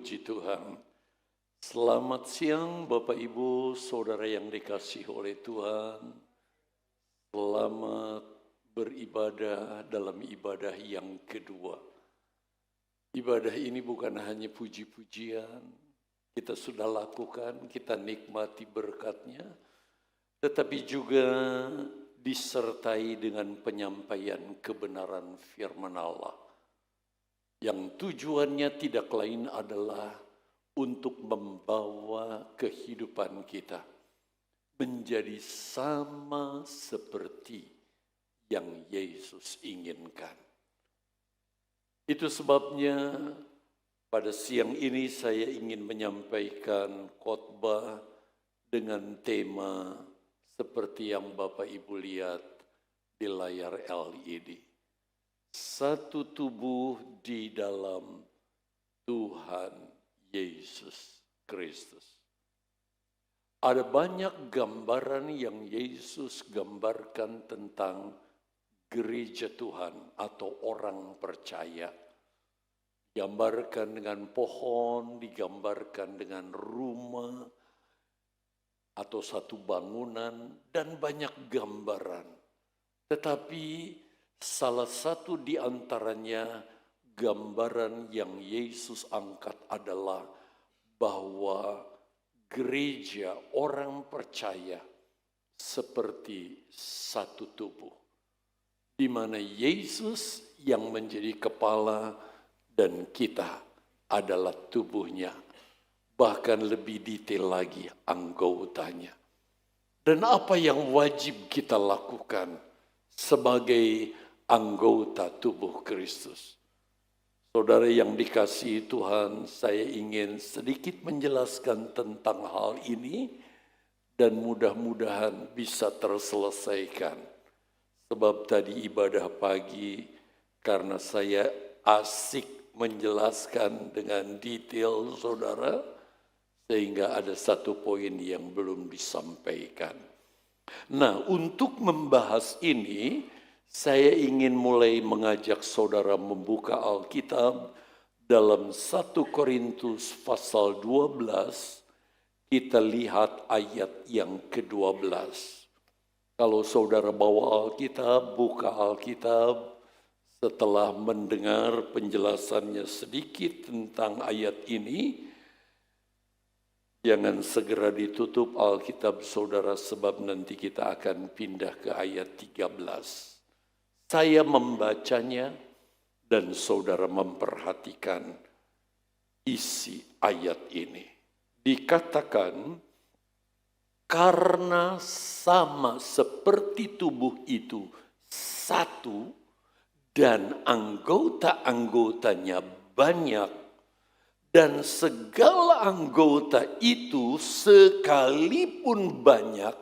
Puji Tuhan. Selamat siang Bapak Ibu, Saudara yang dikasihi oleh Tuhan. Selamat beribadah dalam ibadah yang kedua. Ibadah ini bukan hanya puji-pujian, kita sudah lakukan, kita nikmati berkatnya, tetapi juga disertai dengan penyampaian kebenaran firman Allah. Yang tujuannya tidak lain adalah untuk membawa kehidupan kita menjadi sama seperti yang Yesus inginkan. Itu sebabnya pada siang ini saya ingin menyampaikan khotbah dengan tema seperti yang Bapak Ibu lihat di layar LED. Satu tubuh di dalam Tuhan Yesus Kristus. Ada banyak gambaran yang Yesus gambarkan tentang gereja Tuhan atau orang percaya. Digambarkan dengan pohon, digambarkan dengan rumah atau satu bangunan dan banyak gambaran. Tetapi salah satu di antaranya gambaran yang Yesus angkat adalah bahwa gereja orang percaya seperti satu tubuh, di mana Yesus yang menjadi kepala dan kita adalah tubuhnya, bahkan lebih detail lagi anggotanya. Dan apa yang wajib kita lakukan sebagai anggota tubuh Kristus. Saudara yang dikasihi Tuhan, saya ingin sedikit menjelaskan tentang hal ini dan mudah-mudahan bisa terselesaikan. Sebab tadi ibadah pagi karena saya asik menjelaskan dengan detail saudara, sehingga ada satu poin yang belum disampaikan. Nah, untuk membahas ini, saya ingin mulai mengajak saudara membuka Alkitab dalam 1 Korintus pasal 12, kita lihat ayat yang ke-12. Kalau saudara bawa Alkitab, buka Alkitab, setelah mendengar penjelasannya sedikit tentang ayat ini, jangan segera ditutup Alkitab saudara sebab nanti kita akan pindah ke ayat 13. Saya membacanya dan saudara memperhatikan isi ayat ini. Dikatakan, karena sama seperti tubuh itu satu dan anggota-anggotanya banyak, dan segala anggota itu sekalipun banyak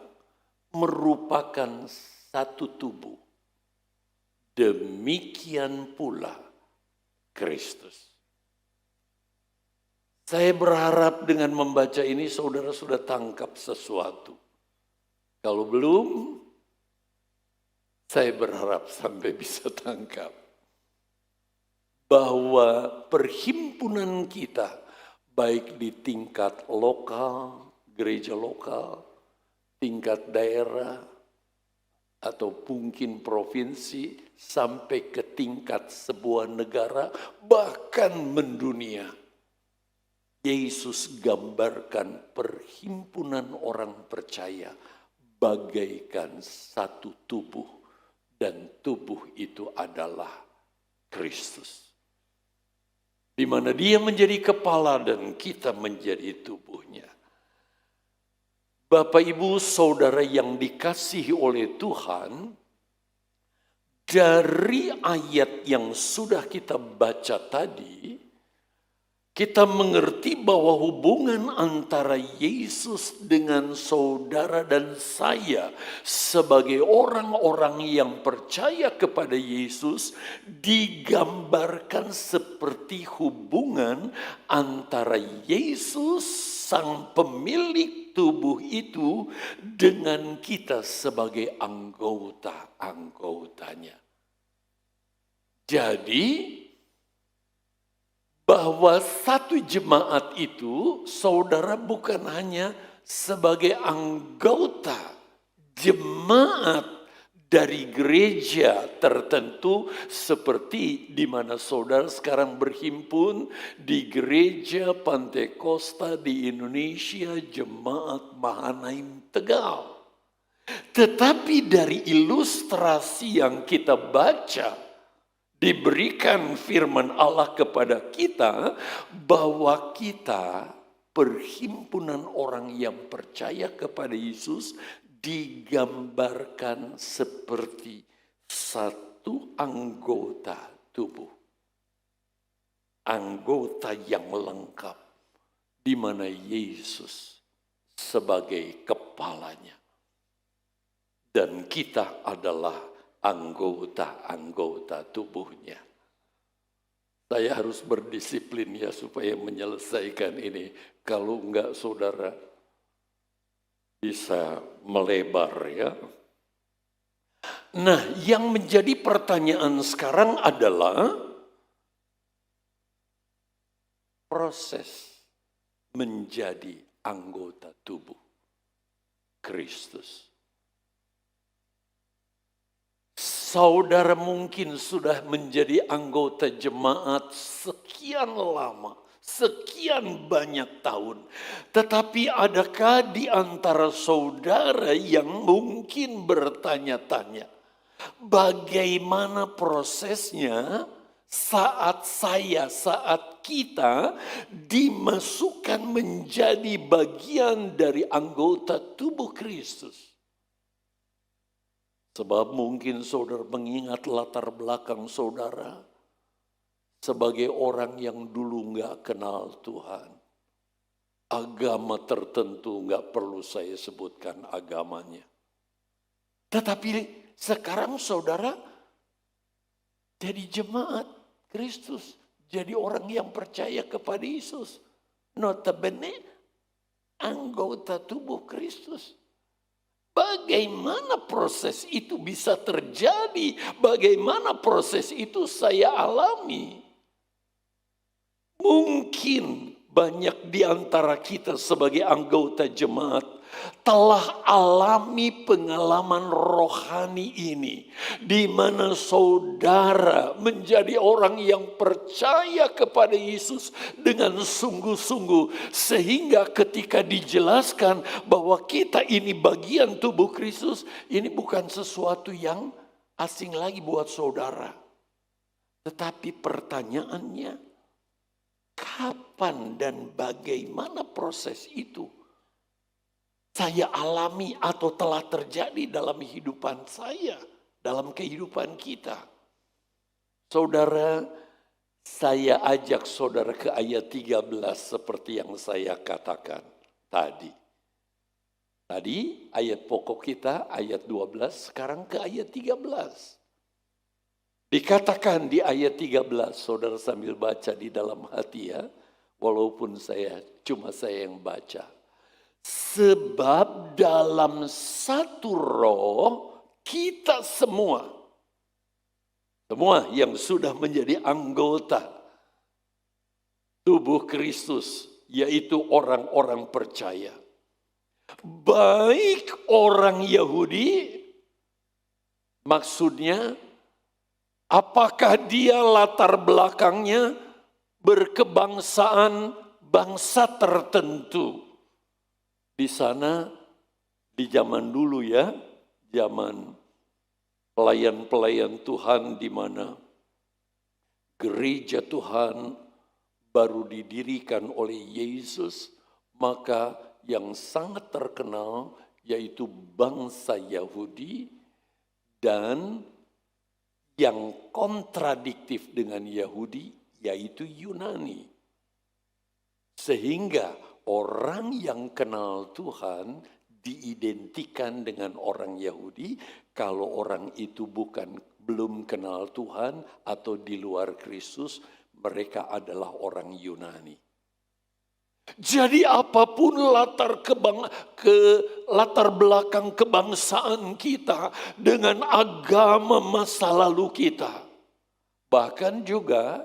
merupakan satu tubuh. Demikian pula Kristus. Saya berharap dengan membaca ini saudara sudah tangkap sesuatu. Kalau belum, saya berharap sampai bisa tangkap. Bahwa perhimpunan kita, baik di tingkat lokal, gereja lokal, tingkat daerah, atau mungkin provinsi, sampai ke tingkat sebuah negara, bahkan mendunia. Yesus gambarkan perhimpunan orang percaya bagaikan satu tubuh, dan tubuh itu adalah Kristus. Di mana dia menjadi kepala dan kita menjadi tubuhnya. Bapak Ibu Saudara yang dikasihi oleh Tuhan, dari ayat yang sudah kita baca tadi, kita mengerti bahwa hubungan antara Yesus dengan saudara dan saya sebagai orang-orang yang percaya kepada Yesus digambarkan seperti hubungan antara Yesus sang pemilik tubuh itu dengan kita sebagai anggota-anggotanya. Jadi bahwa satu jemaat itu saudara bukan hanya sebagai anggota jemaat dari gereja tertentu seperti di mana saudara sekarang berhimpun di gereja Pantekosta di Indonesia, Jemaat Mahanaim Tegal. Tetapi dari ilustrasi yang kita baca, diberikan firman Allah kepada kita bahwa kita perhimpunan orang yang percaya kepada Yesus digambarkan seperti satu anggota tubuh. Anggota yang lengkap di mana Yesus sebagai kepalanya. Dan kita adalah anggota-anggota tubuhnya. Saya harus berdisiplin ya supaya menyelesaikan ini. Kalau enggak saudara bisa melebar ya. Nah, yang menjadi pertanyaan sekarang adalah proses menjadi anggota tubuh Kristus. Saudara mungkin sudah menjadi anggota jemaat sekian lama, sekian banyak tahun. Tetapi adakah di antara saudara yang mungkin bertanya-tanya, bagaimana prosesnya saat kita dimasukkan menjadi bagian dari anggota tubuh Kristus? Sebab mungkin saudara mengingat latar belakang saudara sebagai orang yang dulu nggak kenal Tuhan. Agama tertentu nggak perlu saya sebutkan agamanya. Tetapi sekarang saudara jadi jemaat Kristus. Jadi orang yang percaya kepada Yesus. Notabene anggota tubuh Kristus. Bagaimana proses itu bisa terjadi? Bagaimana proses itu saya alami? Mungkin banyak di antara kita sebagai anggota jemaat telah alami pengalaman rohani ini, di mana saudara menjadi orang yang percaya kepada Yesus dengan sungguh-sungguh, sehingga ketika dijelaskan bahwa kita ini bagian tubuh Kristus, ini bukan sesuatu yang asing lagi buat saudara. Tetapi pertanyaannya, kapan dan bagaimana proses itu saya alami atau telah terjadi dalam kehidupan saya, dalam kehidupan kita? Saudara, saya ajak saudara ke ayat 13 seperti yang saya katakan tadi. Tadi ayat pokok kita ayat 12, sekarang ke ayat 13. Dikatakan di ayat 13, saudara sambil baca di dalam hati ya, walaupun cuma saya yang baca. Sebab dalam satu roh kita semua yang sudah menjadi anggota tubuh Kristus, yaitu orang-orang percaya. Baik orang Yahudi, maksudnya apakah dia latar belakangnya berkebangsaan bangsa tertentu. Di sana, di zaman dulu ya, zaman pelayan-pelayan Tuhan di mana gereja Tuhan baru didirikan oleh Yesus, maka yang sangat terkenal yaitu bangsa Yahudi dan yang kontradiktif dengan Yahudi yaitu Yunani. Sehingga orang yang kenal Tuhan diidentikan dengan orang Yahudi, kalau orang itu belum kenal Tuhan atau di luar Kristus, mereka adalah orang Yunani. Jadi apapun latar belakang kebangsaan kita dengan agama masa lalu kita, bahkan juga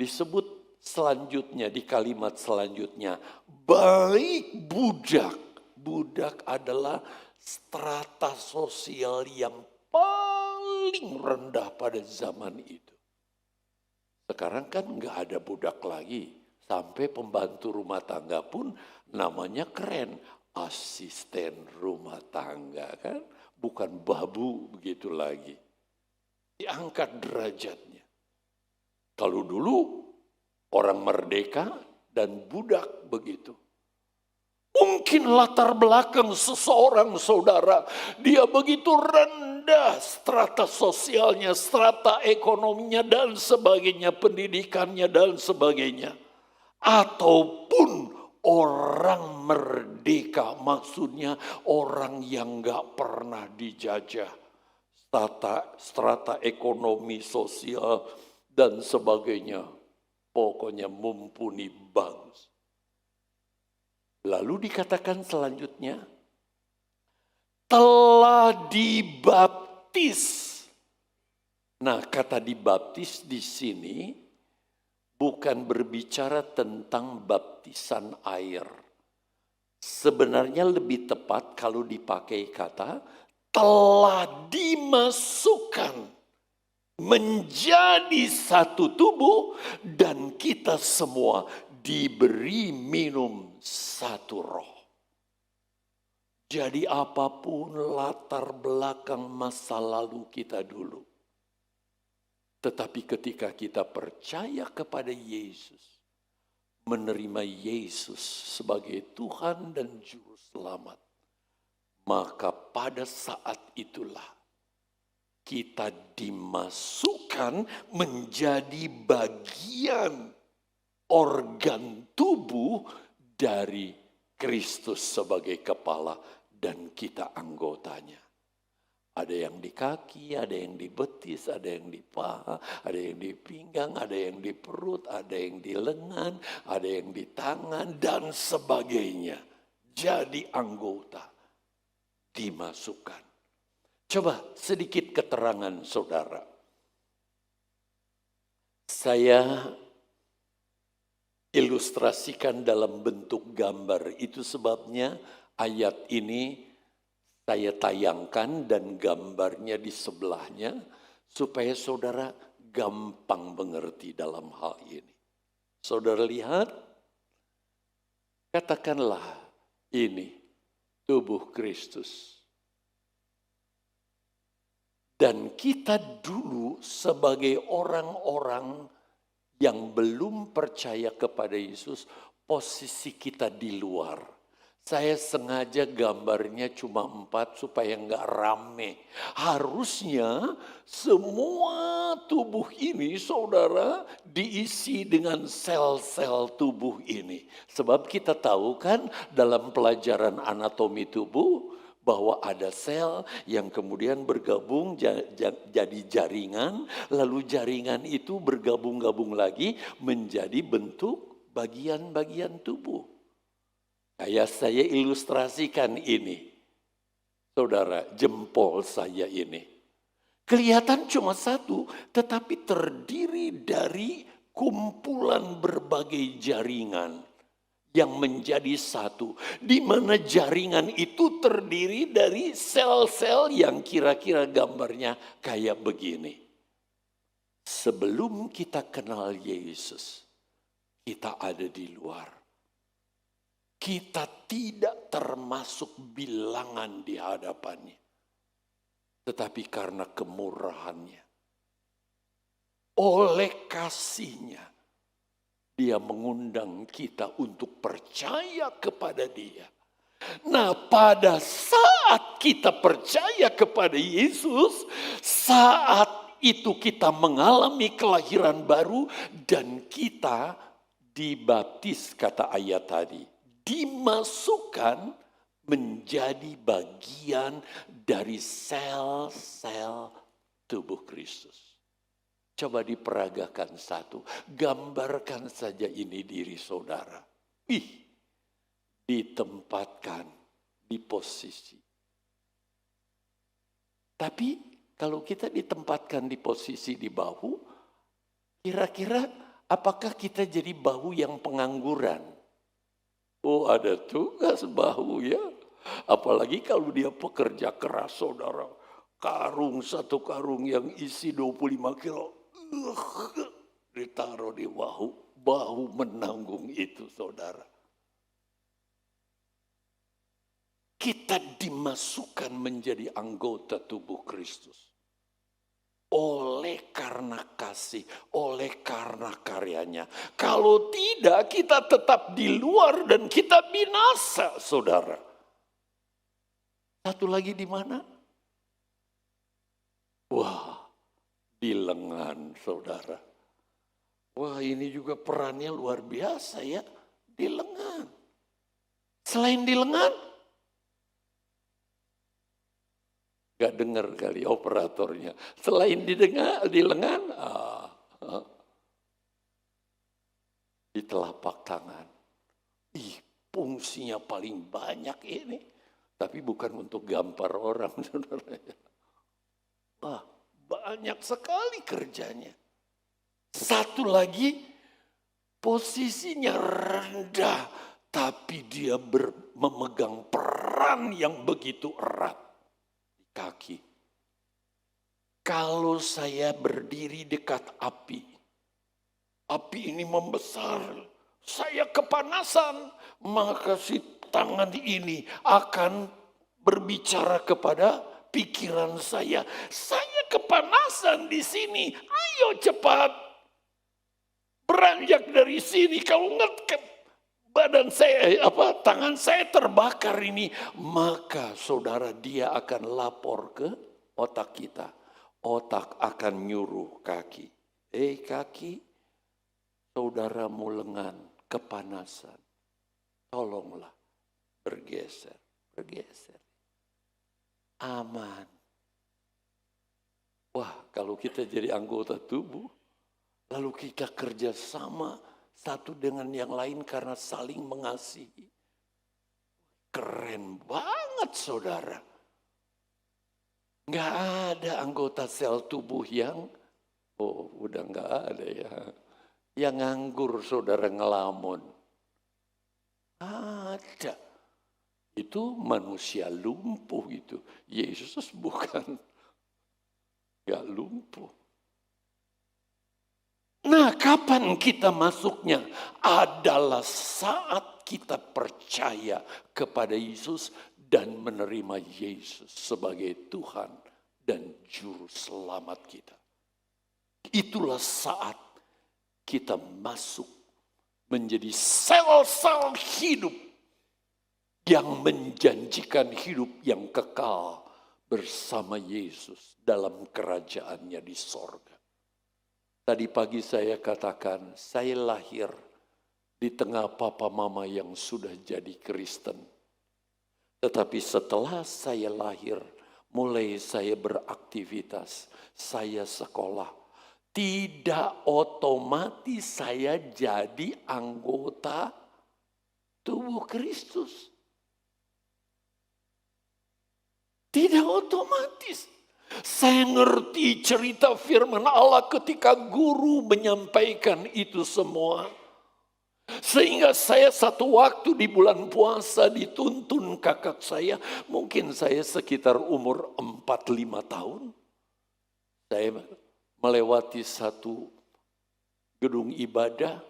disebut selanjutnya, di kalimat selanjutnya, baik budak. Budak adalah strata sosial yang paling rendah pada zaman itu. Sekarang kan nggak ada budak lagi. Sampai pembantu rumah tangga pun namanya keren. Asisten rumah tangga kan. Bukan babu begitu lagi. Diangkat derajatnya. Kalau dulu orang merdeka dan budak begitu. Mungkin latar belakang seseorang saudara, dia begitu rendah strata sosialnya, strata ekonominya dan sebagainya, pendidikannya dan sebagainya. Ataupun orang merdeka, maksudnya orang yang gak pernah dijajah. Strata ekonomi, sosial dan sebagainya. Pokoknya mumpuni, bagus. Lalu dikatakan selanjutnya, telah dibaptis. Nah, kata dibaptis di sini bukan berbicara tentang baptisan air. Sebenarnya lebih tepat kalau dipakai kata telah dimasukkan menjadi satu tubuh dan kita semua diberi minum satu roh. Jadi apapun latar belakang masa lalu kita dulu. Tetapi ketika kita percaya kepada Yesus, menerima Yesus sebagai Tuhan dan Juru Selamat, maka pada saat itulah kita dimasukkan menjadi bagian organ tubuh dari Kristus sebagai kepala dan kita anggotanya. Ada yang di kaki, ada yang di betis, ada yang di paha, ada yang di pinggang, ada yang di perut, ada yang di lengan, ada yang di tangan dan sebagainya. Jadi anggota dimasukkan. Coba sedikit keterangan saudara. Saya ilustrasikan dalam bentuk gambar. Itu sebabnya ayat ini saya tayangkan dan gambarnya di sebelahnya supaya saudara gampang mengerti dalam hal ini. Saudara lihat, katakanlah ini tubuh Kristus. Dan kita dulu sebagai orang-orang yang belum percaya kepada Yesus, posisi kita di luar. Saya sengaja gambarnya cuma 4 supaya nggak rame. Harusnya semua tubuh ini saudara diisi dengan sel-sel tubuh ini. Sebab kita tahu kan dalam pelajaran anatomi tubuh bahwa ada sel yang kemudian bergabung jadi jaringan. Lalu jaringan itu bergabung-gabung lagi menjadi bentuk bagian-bagian tubuh. Kayak saya ilustrasikan ini. Saudara, jempol saya ini. Kelihatan cuma satu, tetapi terdiri dari kumpulan berbagai jaringan yang menjadi satu. Di mana jaringan itu terdiri dari sel-sel yang kira-kira gambarnya kayak begini. Sebelum kita kenal Yesus, kita ada di luar. Kita tidak termasuk bilangan di hadapannya. Tetapi karena kemurahannya, oleh kasihnya, dia mengundang kita untuk percaya kepada dia. Nah, pada saat kita percaya kepada Yesus, saat itu kita mengalami kelahiran baru dan kita dibaptis, kata ayat tadi. Dimasukkan menjadi bagian dari sel-sel tubuh Kristus. Coba diperagakan satu, gambarkan saja ini diri saudara. Ditempatkan di posisi. Tapi kalau kita ditempatkan di posisi di bahu, kira-kira Apakah kita jadi bahu yang pengangguran? Oh, ada tugas bahu ya. Apalagi kalau dia pekerja keras, saudara. Satu karung yang isi 25 kilo. Ditaruh di bahu. Bahu menanggung itu, saudara. Kita dimasukkan menjadi anggota tubuh Kristus. Oleh karena kasih, oleh karena karyanya. Kalau tidak, kita tetap di luar dan kita binasa, saudara. Satu lagi di mana? Wah, di lengan, saudara. Wah, ini juga perannya luar biasa ya, di lengan. Selain di lengan, gak dengar kali operatornya. Selain di lengan, di telapak tangan. Fungsinya paling banyak ini. Tapi bukan untuk gampar orang, saudara. Wah, banyak sekali kerjanya. Satu lagi, posisinya rendah. Tapi dia memegang peran yang begitu erat. Kaki. Kalau saya berdiri dekat api ini membesar, saya kepanasan, maka si tangan ini akan berbicara kepada pikiran saya. Saya kepanasan di sini, ayo cepat beranjak dari sini. Kalau nggak badan saya, tangan saya terbakar ini, maka saudara, dia akan lapor ke otak kita. Otak akan nyuruh kaki. Kaki, saudaramu lengan kepanasan. Tolonglah bergeser. Aman. Wah, kalau kita jadi anggota tubuh, lalu kita kerja sama satu dengan yang lain karena saling mengasihi. Keren banget, saudara. Nggak ada anggota sel tubuh yang, udah nggak ada ya. Yang nganggur, saudara, ngelamun. Ada. Itu manusia lumpuh itu. Yesus bukan. Nggak lumpuh. Nah, kapan kita masuknya? Adalah saat kita percaya kepada Yesus dan menerima Yesus sebagai Tuhan dan Juru Selamat kita. Itulah saat kita masuk menjadi sel-sel hidup yang menjanjikan hidup yang kekal bersama Yesus dalam kerajaannya di sorga. Tadi pagi saya katakan, saya lahir di tengah papa mama yang sudah jadi Kristen. Tetapi setelah saya lahir, mulai saya beraktivitas, saya sekolah. Tidak otomatis saya jadi anggota tubuh Kristus. Tidak otomatis. Saya ngerti cerita firman Allah ketika guru menyampaikan itu semua. Sehingga saya satu waktu di bulan puasa dituntun kakak saya. Mungkin saya sekitar umur 4-5 tahun. Saya melewati satu gedung ibadah.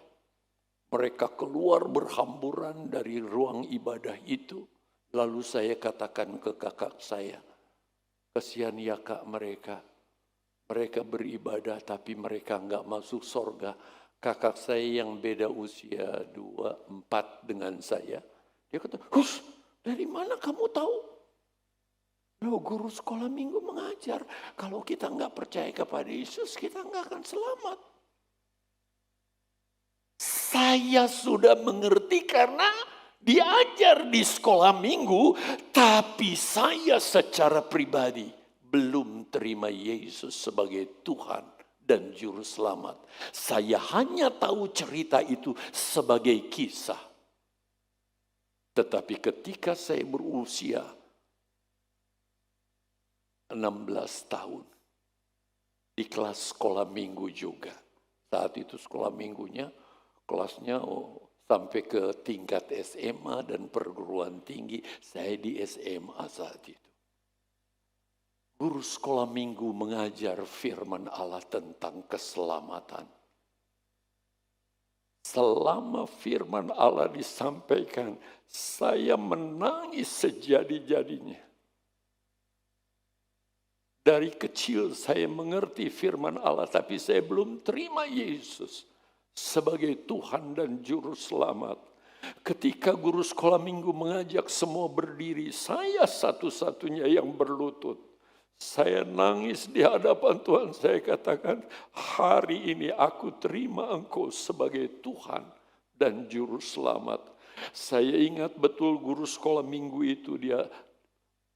Mereka keluar berhamburan dari ruang ibadah itu. Lalu saya katakan ke kakak saya, kasihan ya kak mereka. Mereka beribadah tapi mereka enggak masuk sorga. Kakak saya yang beda usia 4 dengan saya. Dia kata, "Hus, dari mana kamu tahu?" Loh, guru sekolah minggu mengajar. Kalau kita enggak percaya kepada Yesus, kita enggak akan selamat. Saya sudah mengerti karena diajar di sekolah minggu, tapi saya secara pribadi belum terima Yesus sebagai Tuhan dan Juru Selamat. Saya hanya tahu cerita itu sebagai kisah. Tetapi ketika saya berusia 16 tahun, di kelas sekolah minggu juga, Saat itu sekolah minggunya, kelasnya sampai ke tingkat SMA dan perguruan tinggi. Saya di SMA saat itu. Guru sekolah minggu mengajar firman Allah tentang keselamatan. Selama firman Allah disampaikan, saya menangis sejadi-jadinya. Dari kecil saya mengerti firman Allah, tapi saya belum terima Yesus sebagai Tuhan dan Juru Selamat. Ketika guru sekolah minggu mengajak semua berdiri, saya satu-satunya yang berlutut. Saya nangis di hadapan Tuhan, saya katakan, hari ini aku terima Engkau sebagai Tuhan dan Juru Selamat. Saya ingat betul guru sekolah minggu itu, dia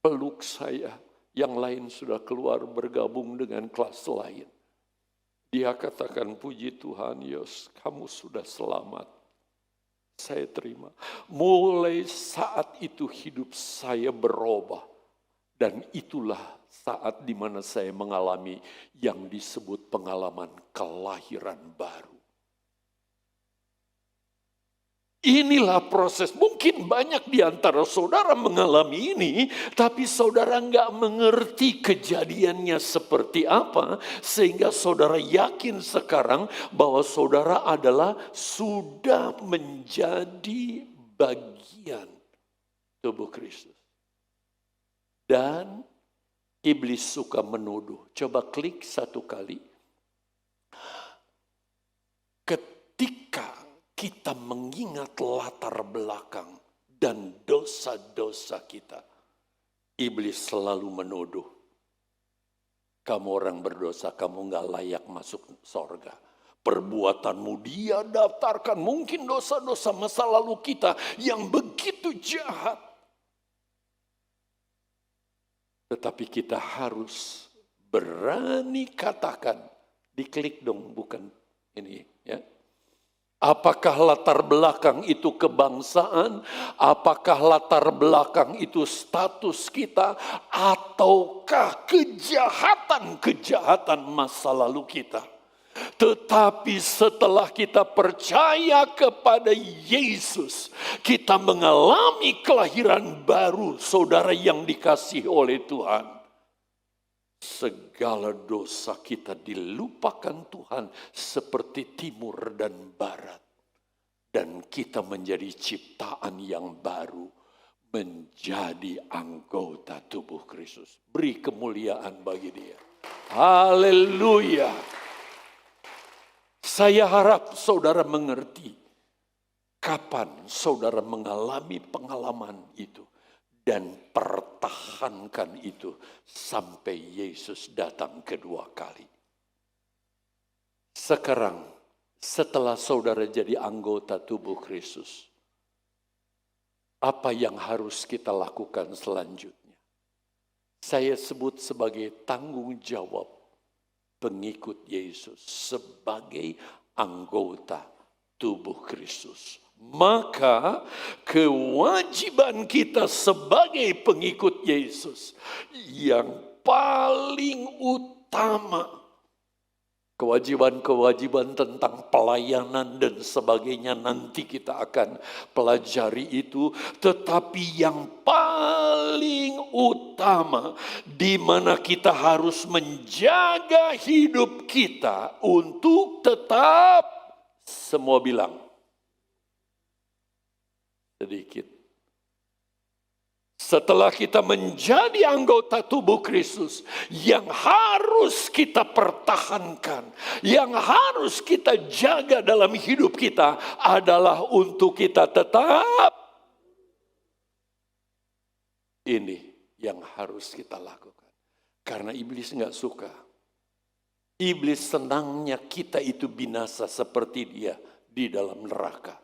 peluk saya. Yang lain sudah keluar bergabung dengan kelas lain. Dia katakan, puji Tuhan Yos, kamu sudah selamat. Saya terima. Mulai saat itu hidup saya berubah. Dan itulah saat di mana saya mengalami yang disebut pengalaman kelahiran baru. Inilah proses. Mungkin banyak di antara saudara mengalami ini, tapi saudara nggak mengerti kejadiannya seperti apa, sehingga saudara yakin sekarang bahwa saudara adalah sudah menjadi bagian tubuh Kristus. Dan iblis suka menuduh. Coba klik satu kali. Ketika kita mengingat latar belakang dan dosa-dosa kita, iblis selalu menuduh. Kamu orang berdosa, kamu gak layak masuk sorga. Perbuatanmu dia daftarkan, mungkin dosa-dosa masa lalu kita yang begitu jahat. Tetapi kita harus berani katakan, diklik dong, bukan ini ya. Apakah latar belakang itu kebangsaan? Apakah latar belakang itu status kita? Ataukah kejahatan-kejahatan masa lalu kita? Tetapi setelah kita percaya kepada Yesus, kita mengalami kelahiran baru, saudara yang dikasihi oleh Tuhan. Segala dosa kita dilupakan Tuhan seperti timur dan barat. Dan kita menjadi ciptaan yang baru. Menjadi anggota tubuh Kristus. Beri kemuliaan bagi dia. Haleluya. Saya harap saudara mengerti. Kapan saudara mengalami pengalaman itu. Dan pertahankan itu sampai Yesus datang kedua kali. Sekarang setelah saudara jadi anggota tubuh Kristus, apa yang harus kita lakukan selanjutnya? Saya sebut sebagai tanggung jawab pengikut Yesus sebagai anggota tubuh Kristus. Maka kewajiban kita sebagai pengikut Yesus yang paling utama, kewajiban-kewajiban tentang pelayanan dan sebagainya nanti kita akan pelajari itu. Tetapi yang paling utama di mana kita harus menjaga hidup kita untuk tetap, semua bilang sedikit. Setelah kita menjadi anggota tubuh Kristus, yang harus kita pertahankan, yang harus kita jaga dalam hidup kita adalah untuk kita tetap. Ini yang harus kita lakukan. Karena iblis nggak suka. Iblis senangnya kita itu binasa seperti dia di dalam neraka.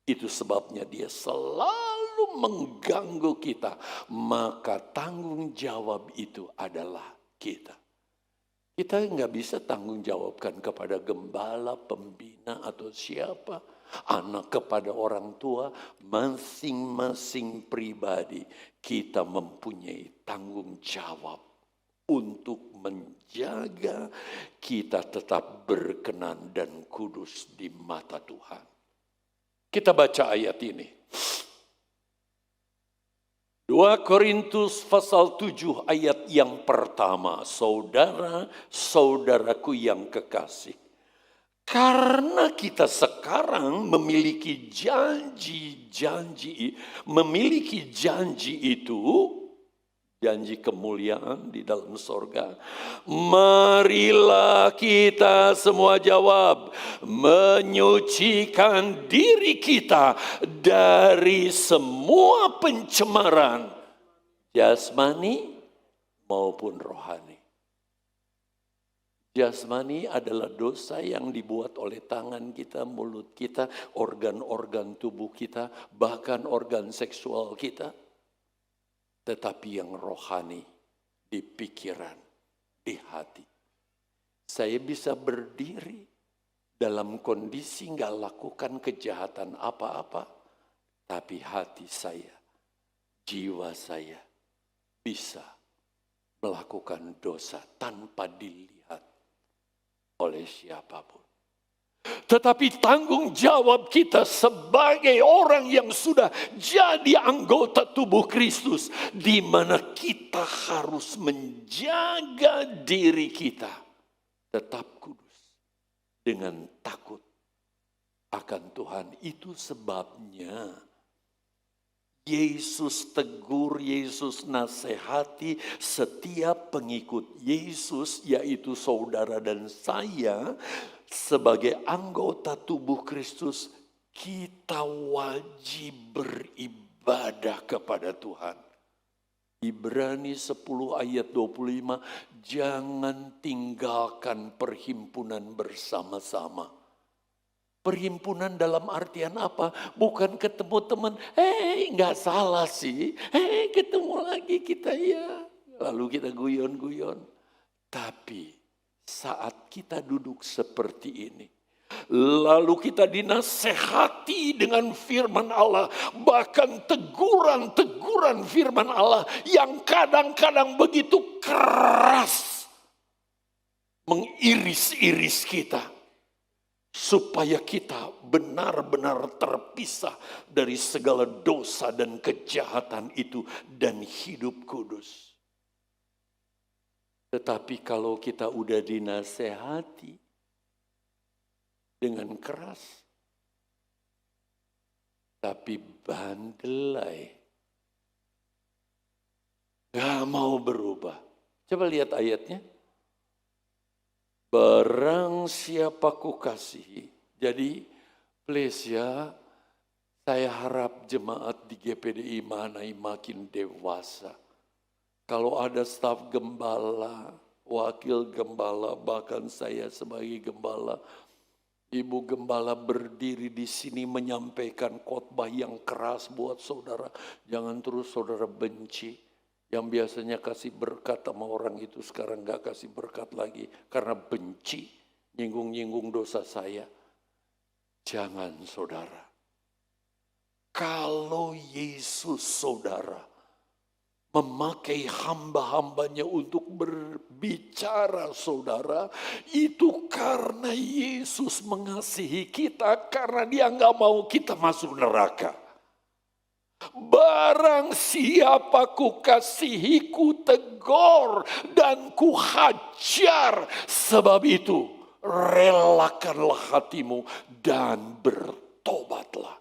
Itu sebabnya dia selalu mengganggu kita. Maka tanggung jawab itu adalah kita. Kita nggak bisa tanggung jawabkan kepada gembala, pembina atau siapa. Anak kepada orang tua, masing-masing pribadi kita mempunyai tanggung jawab untuk menjaga kita tetap berkenan dan kudus di mata Tuhan. Kita baca ayat ini. 2 Korintus pasal 7 ayat yang pertama. Saudara-saudaraku yang kekasih. Karena kita sekarang memiliki janji itu, janji kemuliaan di dalam sorga. Marilah kita semua jawab, menyucikan diri kita dari semua pencemaran jasmani maupun rohani. Jasmani adalah dosa yang dibuat oleh tangan kita, mulut kita, organ-organ tubuh kita, bahkan organ seksual kita. Tetapi yang rohani di pikiran, di hati. Saya bisa berdiri dalam kondisi nggak lakukan kejahatan apa-apa, tapi hati saya, jiwa saya bisa melakukan dosa tanpa dilihat oleh siapapun. Tetapi tanggung jawab kita sebagai orang yang sudah jadi anggota tubuh Kristus, di mana kita harus menjaga diri kita tetap kudus dengan takut akan Tuhan. Itu sebabnya Yesus tegur, Yesus nasihati setiap pengikut Yesus, yaitu saudara dan saya, sebagai anggota tubuh Kristus, kita wajib beribadah kepada Tuhan. Ibrani 10 ayat 25, jangan tinggalkan perhimpunan bersama-sama. Perhimpunan dalam artian apa? Bukan ketemu teman, nggak salah sih, ketemu lagi kita ya. Lalu kita guyon-guyon. Tapi saat kita duduk seperti ini, lalu kita dinasehati dengan firman Allah, bahkan teguran-teguran firman Allah yang kadang-kadang begitu keras, mengiris-iris kita. Supaya kita benar-benar terpisah dari segala dosa dan kejahatan itu dan hidup kudus. Tetapi kalau kita udah dinasehati dengan keras, tapi bandelai, gak mau berubah. Coba lihat ayatnya. Barang siapa kukasihi. Jadi please ya, saya harap jemaat di GPDI Mahanai makin dewasa. Kalau ada staf gembala, wakil gembala, bahkan saya sebagai gembala, ibu gembala berdiri di sini menyampaikan khotbah yang keras buat saudara. Jangan terus saudara benci. Yang biasanya kasih berkat sama orang itu sekarang gak kasih berkat lagi. Karena benci, nyinggung-nyinggung dosa saya. Jangan saudara. Kalau Yesus saudara memakai hamba-hambanya untuk berbicara saudara, itu karena Yesus mengasihi kita, karena dia gak mau kita masuk neraka. Barang siapa kukasihi, ku tegur dan ku hajar. Sebab itu relakanlah hatimu dan bertobatlah.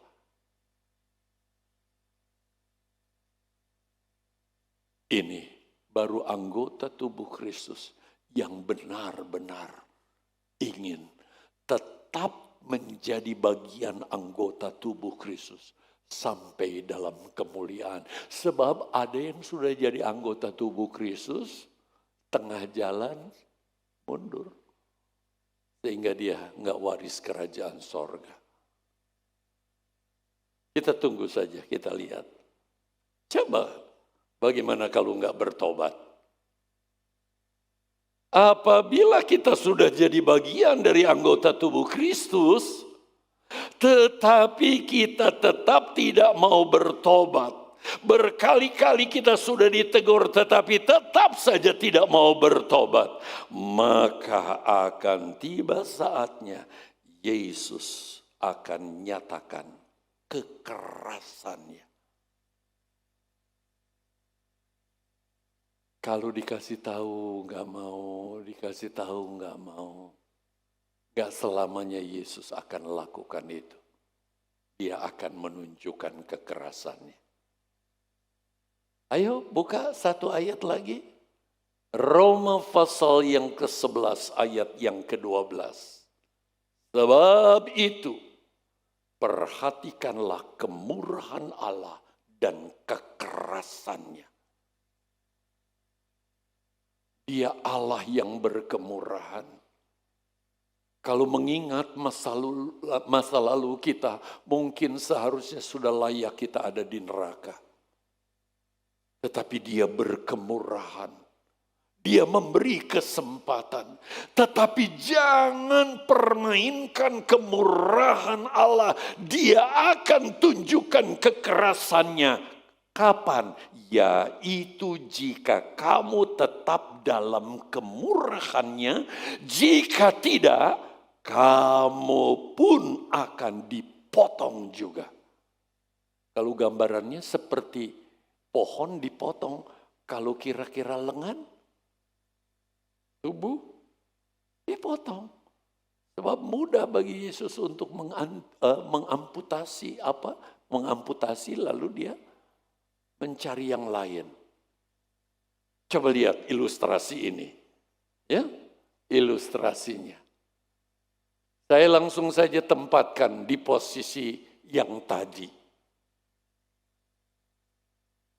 Ini baru anggota tubuh Kristus yang benar-benar ingin tetap menjadi bagian anggota tubuh Kristus sampai dalam kemuliaan. Sebab ada yang sudah jadi anggota tubuh Kristus, tengah jalan mundur. Sehingga dia nggak waris kerajaan sorga. Kita tunggu saja, kita lihat. Coba bagaimana kalau nggak bertobat? Apabila kita sudah jadi bagian dari anggota tubuh Kristus, tetapi kita tetap tidak mau bertobat. Berkali-kali kita sudah ditegur tetapi tetap saja tidak mau bertobat. Maka akan tiba saatnya Yesus akan nyatakan kekerasannya. Kalau dikasih tahu nggak mau, dikasih tahu nggak mau. Nggak selamanya Yesus akan lakukan itu. Dia akan menunjukkan kekerasannya. Ayo buka satu ayat lagi. Roma pasal yang ke-11 ayat yang ke-12. Sebab itu perhatikanlah kemurahan Allah dan kekerasannya. Dia Allah yang berkemurahan. Kalau mengingat masa lalu kita, mungkin seharusnya sudah layak kita ada di neraka. Tetapi dia berkemurahan. Dia memberi kesempatan. Tetapi jangan permainkan kemurahan Allah. Dia akan tunjukkan kekerasannya. Kapan? Yaitu jika kamu tetap dalam kemurahannya. Jika tidak, kamu pun akan dipotong juga. Kalau gambarannya seperti pohon dipotong. Kalau kira-kira lengan, tubuh dipotong. Sebab mudah bagi Yesus untuk mengamputasi apa? Mengamputasi lalu dia mencari yang lain. Coba lihat ilustrasi ini. Ya, ilustrasinya. Saya langsung saja tempatkan di posisi yang tadi.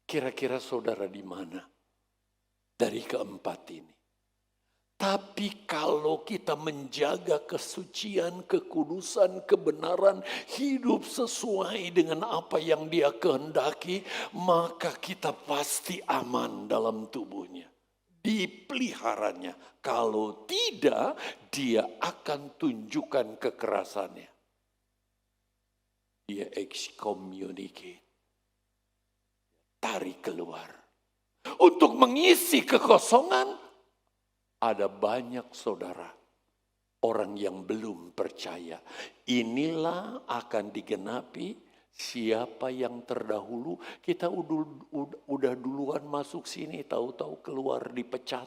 Kira-kira saudara di mana dari keempat ini? Tapi kalau kita menjaga kesucian, kekudusan, kebenaran, hidup sesuai dengan apa yang Dia kehendaki, maka kita pasti aman dalam tubuhnya. Dipeliharanya. Kalau tidak, Dia akan tunjukkan kekerasannya. Dia excommunicate. Tarik keluar. Untuk mengisi kekosongan, ada banyak saudara, orang yang belum percaya. Inilah akan digenapi siapa yang terdahulu. Kita udah duluan masuk sini, tahu-tahu keluar dipecat.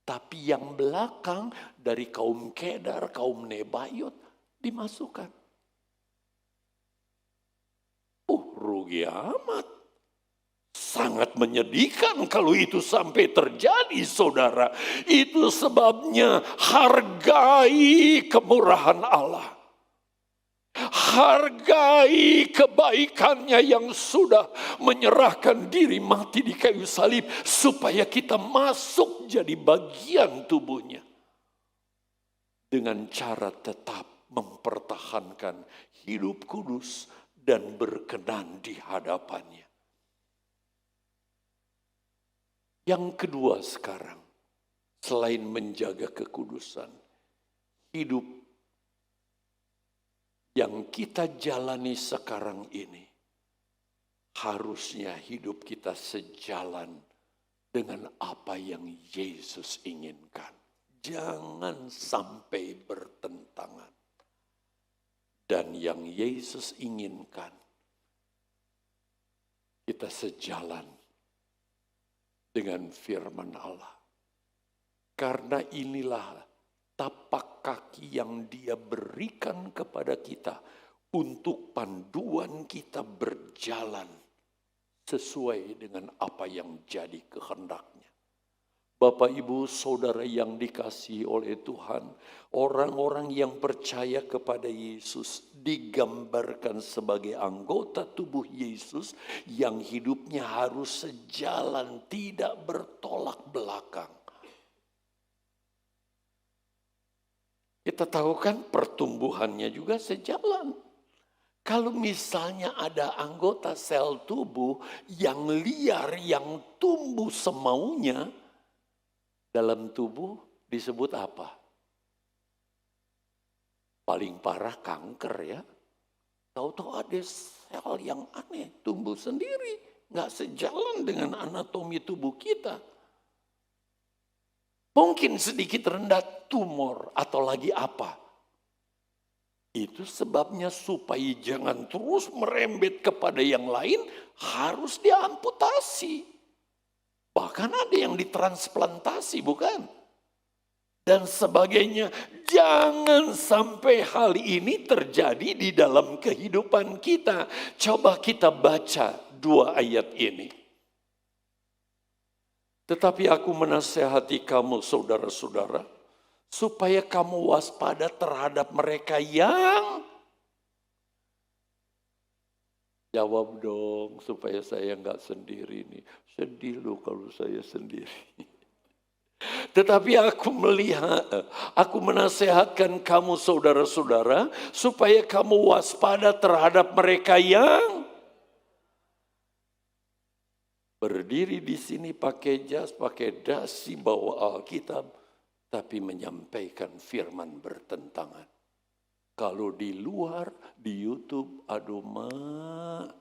Tapi yang belakang dari kaum Kedar, kaum Nebayot dimasukkan. Rugi amat. Sangat menyedihkan kalau itu sampai terjadi, saudara. Itu sebabnya hargai kemurahan Allah. Hargai kebaikannya yang sudah menyerahkan diri mati di kayu salib. Supaya kita masuk jadi bagian tubuhnya. Dengan cara tetap mempertahankan hidup kudus dan berkenan di hadapannya. Yang kedua sekarang, selain menjaga kekudusan, hidup yang kita jalani sekarang ini, harusnya hidup kita sejalan dengan apa yang Yesus inginkan. Jangan sampai bertentangan. Dan yang Yesus inginkan, kita sejalan dengan firman Allah. Karena inilah tapak kaki yang Dia berikan kepada kita untuk panduan kita berjalan sesuai dengan apa yang jadi kehendaknya. Bapak, Ibu, Saudara yang dikasihi oleh Tuhan, orang-orang yang percaya kepada Yesus digambarkan sebagai anggota tubuh Yesus yang hidupnya harus sejalan, tidak bertolak belakang. Kita tahu kan pertumbuhannya juga sejalan. Kalau misalnya ada anggota sel tubuh yang liar, yang tumbuh semaunya, dalam tubuh disebut apa? Paling parah kanker ya. Tahu-tahu ada sel yang aneh tumbuh sendiri. Nggak sejalan dengan anatomi tubuh kita. Mungkin sedikit rendah tumor atau lagi apa. Itu sebabnya supaya jangan terus merembet kepada yang lain, harus diamputasi. Bahkan ada yang ditransplantasi, bukan? Dan sebagainya. Jangan sampai hal ini terjadi di dalam kehidupan kita. Coba kita baca 2 ayat ini. Tetapi aku menasehati kamu saudara-saudara, supaya kamu waspada terhadap mereka yang... Jawab dong, supaya saya nggak sendiri nih. Sedih loh kalau saya sendiri. Tetapi aku menasehatkan kamu saudara-saudara, supaya kamu waspada terhadap mereka yang berdiri di sini pakai jas, pakai dasi, bawa Alkitab, tapi menyampaikan firman bertentangan. Kalau di luar, di YouTube, aduh mak,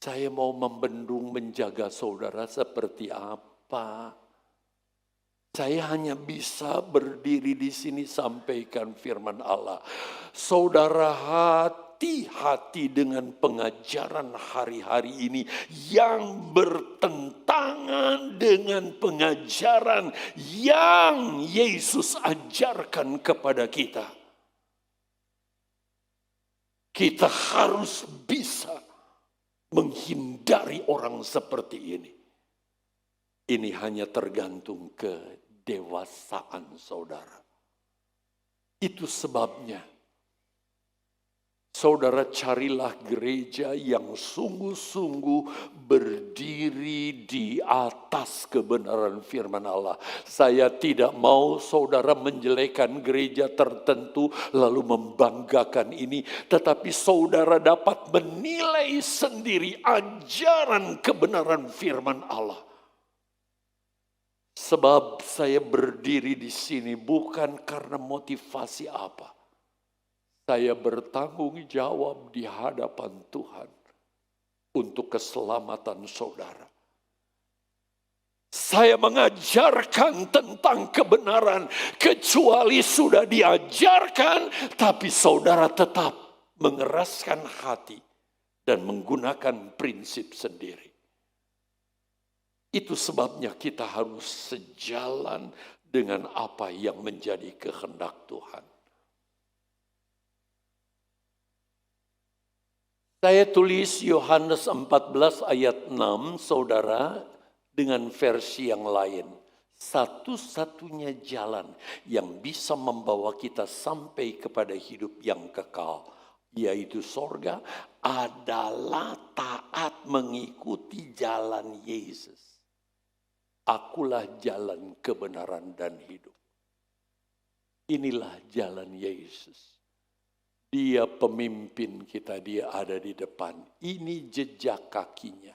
saya mau membendung menjaga saudara seperti apa? Saya hanya bisa berdiri di sini sampaikan firman Allah. Saudara hati-hati dengan pengajaran hari-hari ini yang bertentangan dengan pengajaran yang Yesus ajarkan kepada kita. Kita harus bisa menghindari orang seperti ini. Ini hanya tergantung kedewasaan saudara. Itu sebabnya saudara carilah gereja yang sungguh-sungguh berdiri di atas kebenaran firman Allah. Saya tidak mau saudara menjelekan gereja tertentu lalu membanggakan ini. Tetapi saudara dapat menilai sendiri ajaran kebenaran firman Allah. Sebab saya berdiri di sini bukan karena motivasi apa. Saya bertanggung jawab di hadapan Tuhan untuk keselamatan saudara. Saya mengajarkan tentang kebenaran, kecuali sudah diajarkan, tapi saudara tetap mengeraskan hati dan menggunakan prinsip sendiri. Itu sebabnya kita harus sejalan dengan apa yang menjadi kehendak Tuhan. Saya tulis Yohanes 14 ayat 6, saudara, dengan versi yang lain. Satu-satunya jalan yang bisa membawa kita sampai kepada hidup yang kekal, yaitu sorga, adalah taat mengikuti jalan Yesus. Akulah jalan kebenaran dan hidup. Inilah jalan Yesus. Dia pemimpin kita, dia ada di depan. Ini jejak kakinya.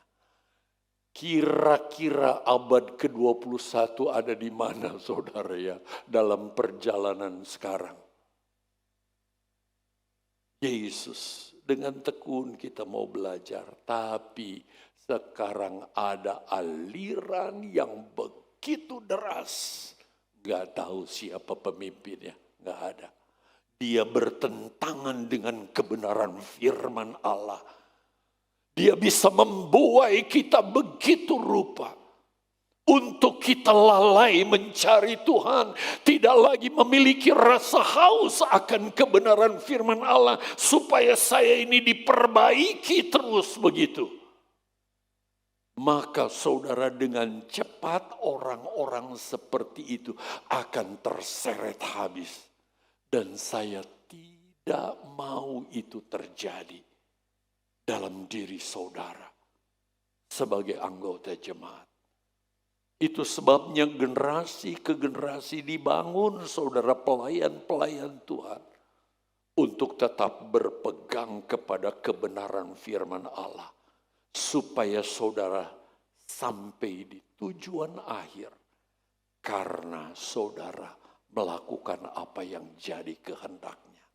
Kira-kira abad ke-21 ada di mana saudara ya dalam perjalanan sekarang. Yesus, dengan tekun kita mau belajar. Tapi sekarang ada aliran yang begitu deras. Gak tahu siapa pemimpinnya, gak ada. Dia bertentangan dengan kebenaran firman Allah. Dia bisa membuai kita begitu rupa. Untuk kita lalai mencari Tuhan. Tidak lagi memiliki rasa haus akan kebenaran firman Allah. Supaya saya ini diperbaiki terus begitu. Maka saudara dengan cepat orang-orang seperti itu akan terseret habis. Dan saya tidak mau itu terjadi dalam diri saudara sebagai anggota jemaat. Itu sebabnya generasi ke generasi dibangun saudara pelayan-pelayan Tuhan. Untuk tetap berpegang kepada kebenaran firman Allah. Supaya saudara sampai di tujuan akhir. Karena saudara melakukan apa yang jadi kehendaknya.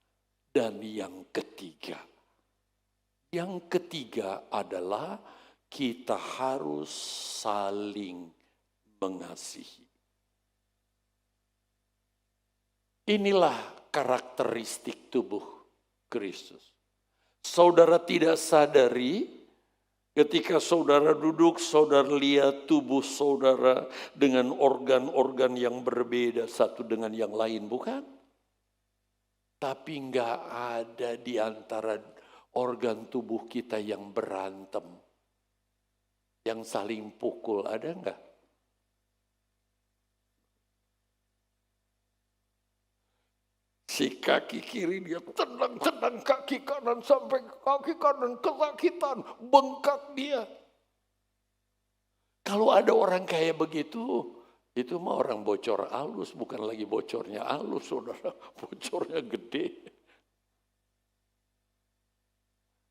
Dan yang ketiga, Yang ketiga adalah kita harus saling mengasihi. Inilah karakteristik tubuh Kristus. Saudara tidak sadari ketika saudara duduk, saudara lihat tubuh saudara dengan organ-organ yang berbeda satu dengan yang lain, bukan? Tapi enggak ada di antara organ tubuh kita yang berantem, yang saling pukul, ada enggak? Si kaki kiri dia tendang kaki kanan sampai kaki kanan kesakitan, bengkak dia. Kalau ada orang kayak begitu, itu mah orang bocor halus, bukan lagi bocornya halus, saudara, bocornya gede.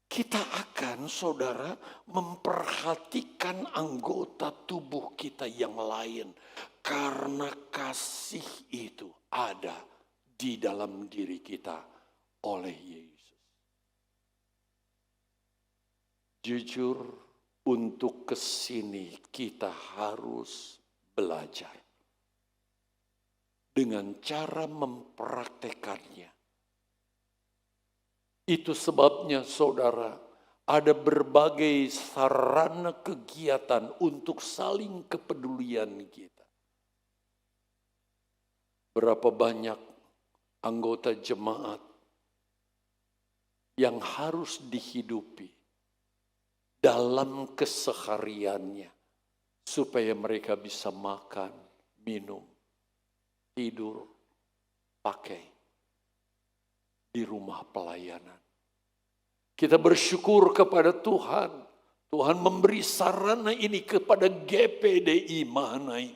Kita akan, saudara, memperhatikan anggota tubuh kita yang lain. Karena kasih itu ada di dalam diri kita oleh Yesus. Jujur, untuk kesini kita harus belajar dengan cara mempraktekannya. Itu sebabnya saudara, ada berbagai sarana kegiatan untuk saling kepedulian kita. Berapa banyak anggota jemaat yang harus dihidupi dalam kesehariannya supaya mereka bisa makan, minum, tidur, pakai di rumah pelayanan. Kita bersyukur kepada Tuhan. Tuhan memberi sarana ini kepada GPDI Mahanaim.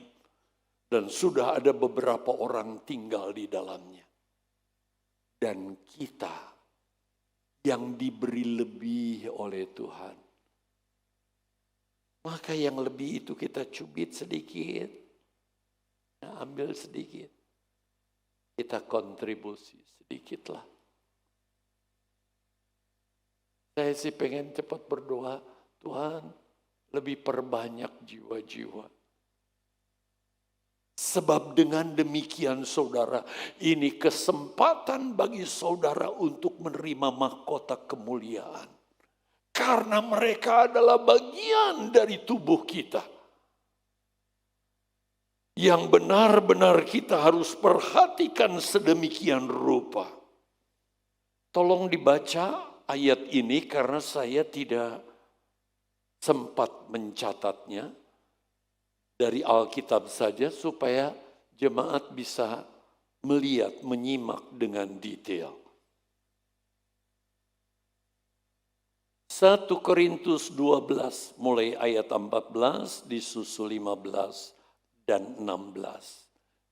Dan sudah ada beberapa orang tinggal di dalamnya. Dan kita yang diberi lebih oleh Tuhan. Maka yang lebih itu kita cubit sedikit. Ambil sedikit. Kita kontribusi sedikitlah. Saya sih pengen cepat berdoa, Tuhan lebih perbanyak jiwa-jiwa. Sebab dengan demikian saudara, ini kesempatan bagi saudara untuk menerima mahkota kemuliaan. Karena mereka adalah bagian dari tubuh kita. Yang benar-benar kita harus perhatikan sedemikian rupa. Tolong dibaca ayat ini karena saya tidak sempat mencatatnya. Dari Alkitab saja supaya jemaat bisa melihat, menyimak dengan detail. 1 Korintus 12 mulai ayat 14 disusul 15 dan 16.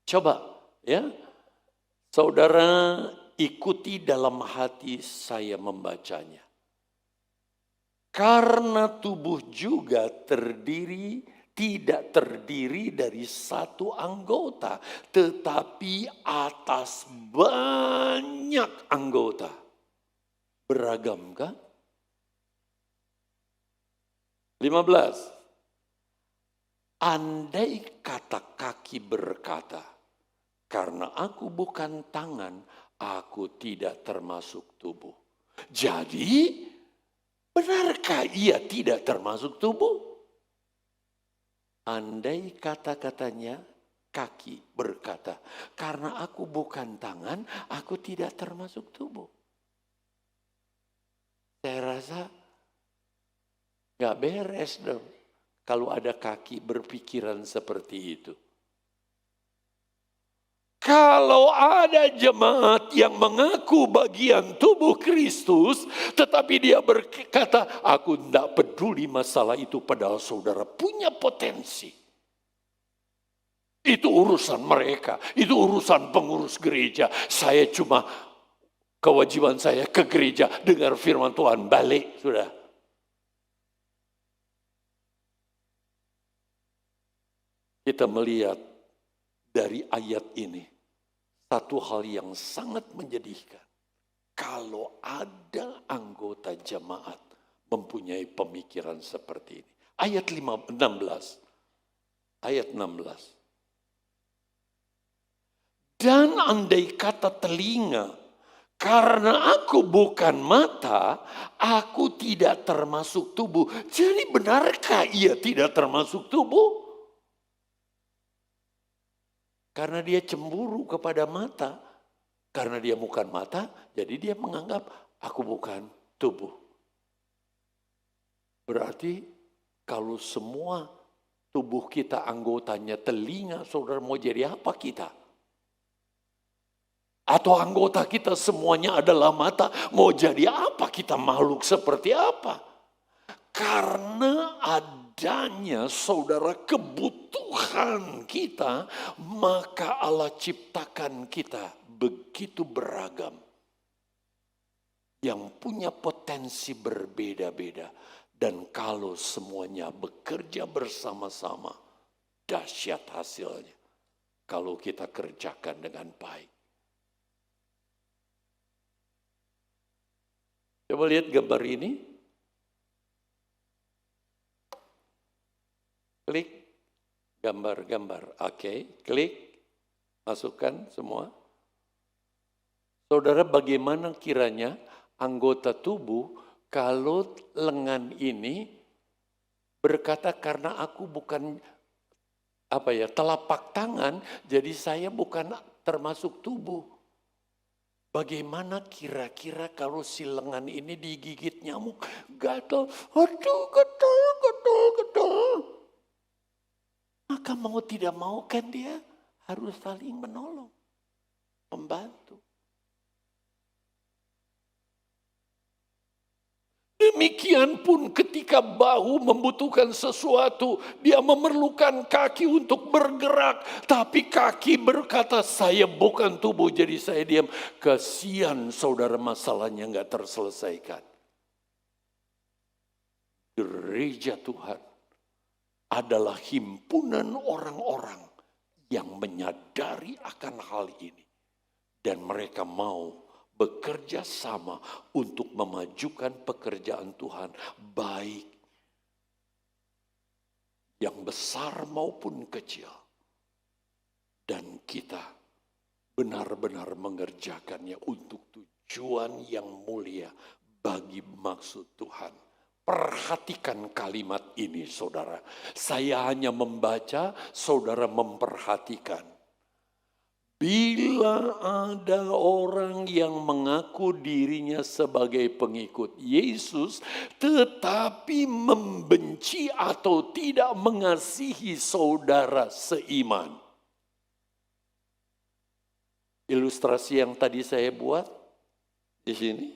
Coba ya, saudara ikuti dalam hati saya membacanya. Karena tubuh juga tidak terdiri dari satu anggota, tetapi atas banyak anggota. Beragam kan? 15. Andai kata kaki berkata, karena aku bukan tangan, aku tidak termasuk tubuh. Jadi, benarkah ia tidak termasuk tubuh? Andai kata-katanya kaki berkata, karena aku bukan tangan, aku tidak termasuk tubuh. Saya rasa gak beres dong kalau ada kaki berpikiran seperti itu. Kalau ada jemaat yang mengaku bagian tubuh Kristus, tetapi dia berkata, aku tidak peduli masalah itu, padahal saudara punya potensi. Itu urusan mereka, itu urusan pengurus gereja. Saya cuma, kewajiban saya ke gereja, dengar firman Tuhan, balik, sudah. Kita melihat dari ayat ini, satu hal yang sangat menyedihkan. Kalau ada anggota jemaat mempunyai pemikiran seperti ini. Ayat 16. Ayat 16. Dan andai kata telinga, karena aku bukan mata, aku tidak termasuk tubuh. Jadi benarkah ia tidak termasuk tubuh? Karena dia cemburu kepada mata. Karena dia bukan mata, jadi dia menganggap aku bukan tubuh. Berarti kalau semua tubuh kita anggotanya telinga, saudara mau jadi apa kita? Atau anggota kita semuanya adalah mata, mau jadi apa kita, makhluk seperti apa? Karena adanya saudara kebutuhan kita, maka Allah ciptakan kita begitu beragam. Yang punya potensi berbeda-beda. Dan kalau semuanya bekerja bersama-sama, dahsyat hasilnya. Kalau kita kerjakan dengan baik. Coba lihat gambar ini. Klik gambar-gambar. Oke, klik. Masukkan semua. Saudara, bagaimana kiranya anggota tubuh kalau lengan ini berkata karena aku bukan telapak tangan, jadi saya bukan termasuk tubuh. Bagaimana kira-kira kalau si lengan ini digigit nyamuk? Gatal, aduh gatal. Maka mau tidak mau kan dia harus saling menolong, membantu. Demikian pun ketika bahu membutuhkan sesuatu, dia memerlukan kaki untuk bergerak. Tapi kaki berkata, saya bukan tubuh, jadi saya diam. Kasihan saudara, masalahnya nggak terselesaikan. Gereja Tuhan adalah himpunan orang-orang yang menyadari akan hal ini. Dan mereka mau bekerja sama untuk memajukan pekerjaan Tuhan, baik yang besar maupun kecil. Dan kita benar-benar mengerjakannya untuk tujuan yang mulia bagi maksud Tuhan. Perhatikan kalimat ini, saudara. Saya hanya membaca, saudara memperhatikan. Bila ada orang yang mengaku dirinya sebagai pengikut Yesus, tetapi membenci atau tidak mengasihi saudara seiman. Ilustrasi yang tadi saya buat di sini,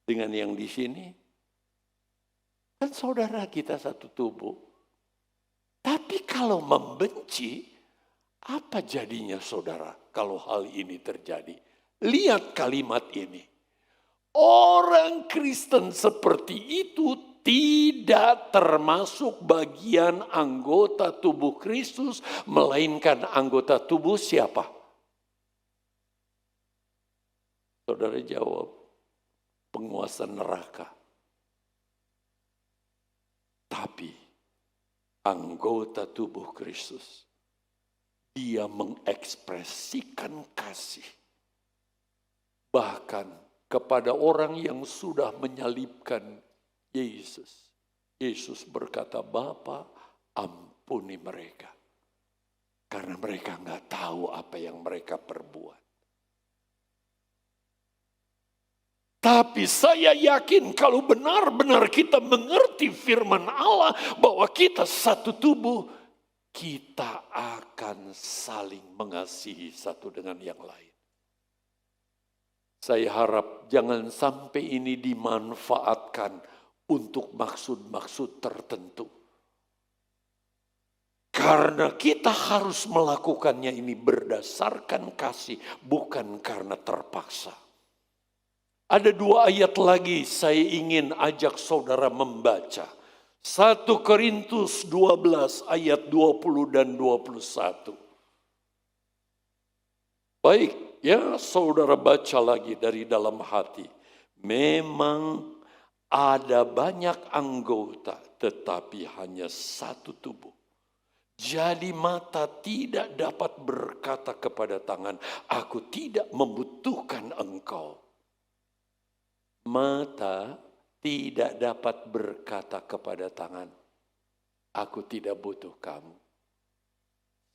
dengan yang di sini, kan saudara kita satu tubuh. Tapi kalau membenci, apa jadinya saudara kalau hal ini terjadi? Lihat kalimat ini. Orang Kristen seperti itu tidak termasuk bagian anggota tubuh Kristus, melainkan anggota tubuh siapa? Saudara jawab, penguasa neraka. Tapi anggota tubuh Kristus, dia mengekspresikan kasih. Bahkan kepada orang yang sudah menyalibkan Yesus. Yesus berkata, Bapa, ampuni mereka. Karena mereka nggak tahu apa yang mereka perbuat. Tapi saya yakin kalau benar-benar kita mengerti firman Allah bahwa kita satu tubuh, kita akan saling mengasihi satu dengan yang lain. Saya harap jangan sampai ini dimanfaatkan untuk maksud-maksud tertentu. Karena kita harus melakukannya ini berdasarkan kasih, bukan karena terpaksa. Ada 2 ayat lagi saya ingin ajak saudara membaca. 1 Korintus 12 ayat 20 dan 21. Baik, ya saudara baca lagi dari dalam hati. Memang Ada banyak anggota, tetapi hanya satu tubuh. Jadi mata tidak dapat berkata kepada tangan, aku tidak membutuhkan engkau. Mata tidak dapat berkata kepada tangan, aku tidak butuh kamu.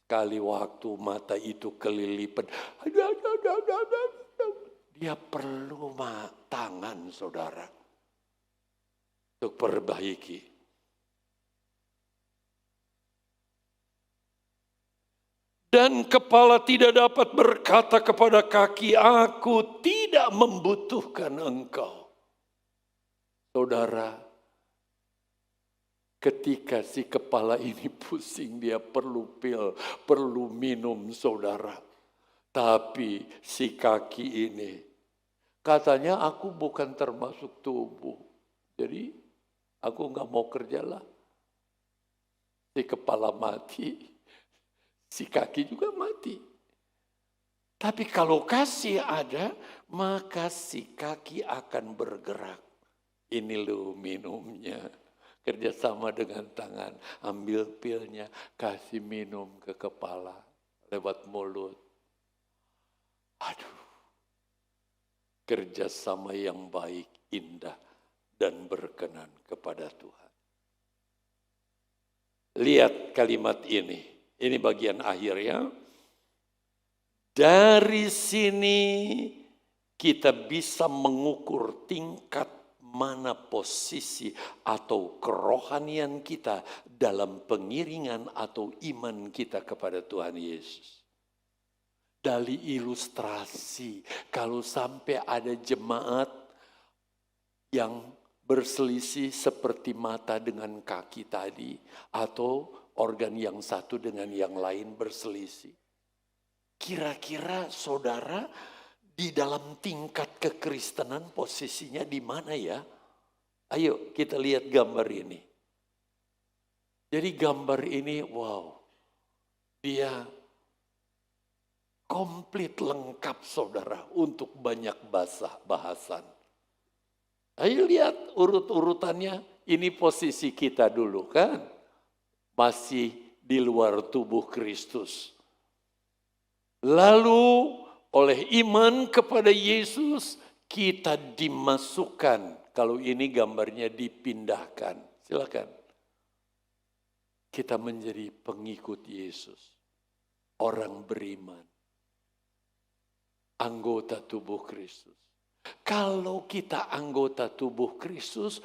Sekali waktu mata itu kelilipan, dia perlu tangan saudara untuk perbaiki. Dan kepala tidak dapat berkata kepada kaki, aku tidak membutuhkan engkau. Saudara, ketika si kepala ini pusing, dia perlu pil, perlu minum saudara. Tapi si kaki ini, katanya aku bukan termasuk tubuh. Jadi aku gak mau kerjalah. Si kepala mati. Si kaki juga mati. Tapi kalau kasih ada, maka si kaki akan bergerak. Ini loh minumnya. Kerjasama dengan tangan. Ambil pilnya, kasih minum ke kepala. Lewat mulut. Aduh. Kerjasama yang baik, indah, dan berkenan kepada Tuhan. Lihat kalimat ini. Ini bagian akhir ya. Dari sini kita bisa mengukur tingkat mana posisi atau kerohanian kita dalam pengiringan atau iman kita kepada Tuhan Yesus. Dari ilustrasi, kalau sampai ada jemaat yang berselisih seperti mata dengan kaki tadi, atau organ yang satu dengan yang lain berselisih. Kira-kira saudara di dalam tingkat kekristenan posisinya di mana ya? Ayo kita lihat gambar ini. Jadi gambar ini wow, dia komplit lengkap saudara untuk banyak bahasan. Ayo lihat urut-urutannya, ini posisi kita dulu kan. Masih di luar tubuh Kristus. Lalu oleh iman kepada Yesus kita dimasukkan. Kalau ini gambarnya dipindahkan. Silakan. Kita menjadi pengikut Yesus. Orang beriman. Anggota tubuh Kristus. Kalau kita anggota tubuh Kristus,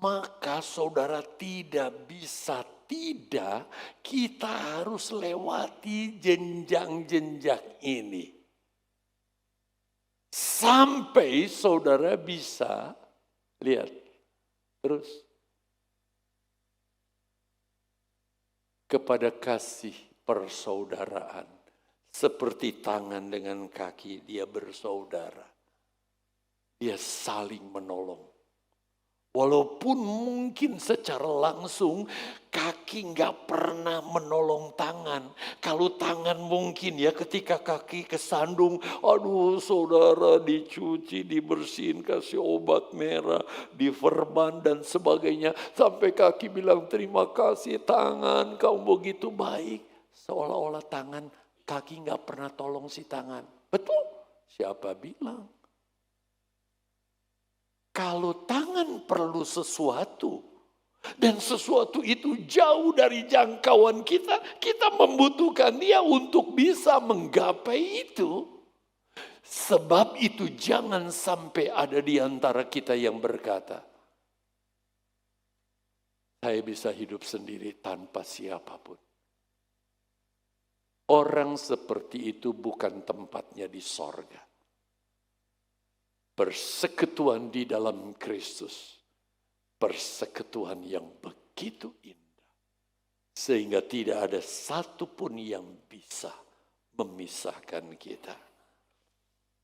maka saudara tidak bisa tidak, kita harus lewati jenjang-jenjang ini. Sampai saudara bisa, lihat, terus. Kepada kasih persaudaraan. Seperti tangan dengan kaki, dia bersaudara. Dia saling menolong. Walaupun mungkin secara langsung kaki nggak pernah menolong tangan. Kalau tangan mungkin ya ketika kaki kesandung, aduh saudara dicuci, dibersihin, kasih obat merah, diverban dan sebagainya. Sampai kaki bilang terima kasih tangan, kamu begitu baik. Seolah-olah tangan, kaki nggak pernah tolong si tangan. Betul? Siapa bilang? Kalau tangan perlu sesuatu, dan sesuatu itu jauh dari jangkauan kita, kita membutuhkan dia untuk bisa menggapai itu. Sebab itu jangan sampai ada di antara kita yang berkata, saya bisa hidup sendiri tanpa siapapun. Orang seperti itu bukan tempatnya di sorga. Persekutuan di dalam Kristus. Persekutuan yang begitu indah. Sehingga tidak ada satupun yang bisa memisahkan kita.